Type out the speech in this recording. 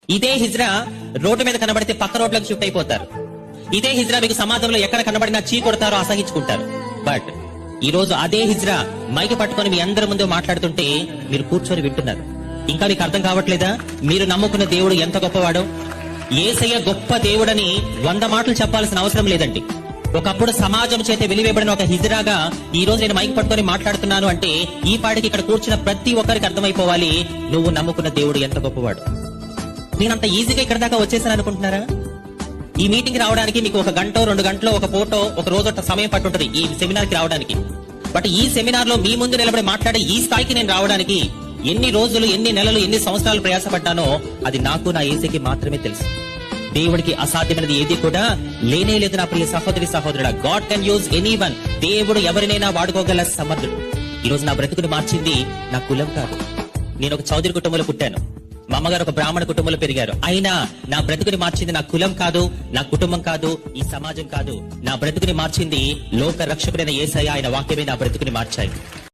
ఇదే హిజ్రా రోడ్డు మీద కనబడితే పక్క రోడ్లకు షిఫ్ట్ అయిపోతారు. ఇదే హిజ్రా మీకు సమాజంలో ఎక్కడ కనబడినా చీ కొడతారో, అసహించుకుంటారు. బట్ ఈ రోజు అదే హిజ్రా మైకి పట్టుకొని మీ అందరి ముందు మాట్లాడుతుంటే మీరు కూర్చొని వింటున్నారు. ఇంకా మీకు అర్థం కావట్లేదా మీరు నమ్ముకున్న దేవుడు ఎంత గొప్పవాడో? యేసయ్య గొప్ప దేవుడని 100 మాటలు చెప్పాల్సిన అవసరం లేదండి. ఒకప్పుడు సమాజం చేత వెలివేయబడిన ఒక హిజ్రాగా ఈ రోజు నేను మైక్ పట్టుకొని మాట్లాడుతున్నాను అంటే ఈ పాటికి ఇక్కడ కూర్చున్న ప్రతి ఒక్కరికి అర్థమైపోవాలి నువ్వు నమ్ముకున్న దేవుడు ఎంత గొప్పవాడు. నేనంత ఈజీగా ఇక్కడ దాకా వచ్చేసాను అనుకుంటున్నారా? ఈ మీటింగ్ రావడానికి మీకు 1 గంట 2 గంటలో ఒక ఫోటో ఒక రోజు సమయం పట్టుంటది ఈ సెమినార్ కి రావడానికి. బట్ ఈ సెమినార్ లో మీ ముందు నిలబడి మాట్లాడే ఈ స్థాయికి నేను రావడానికి ఎన్ని రోజులు, ఎన్ని నెలలు, ఎన్ని సంవత్సరాలు ప్రయాసపడ్డానో అది నాకు, నా యేసుకి మాత్రమే తెలుసు. దేవుడికి అసాధ్యమైనది ఏది కూడా లేనే లేదు నా ప్రియ సహోదరి సహోదరుడా. God can use anyone. దేవుడు ఎవరినైనా వాడుకోగల సమర్థుడు. ఈ రోజు నా బ్రతుకుని మార్చింది నా కులం కాదు. నేను ఒక చౌదరి కుటుంబంలో పుట్టాను. మా అమ్మగారు ఒక బ్రాహ్మణ కుటుంబంలో పెరిగారు. అయినా నా బ్రతుకుని మార్చింది నా కులం కాదు, నా కుటుంబం కాదు, ఈ సమాజం కాదు. నా బ్రతుకుని మార్చింది లోక రక్షకుడైన యేసయ్య. ఆయన వాక్యమే నా బ్రతుకుని మార్చాయి.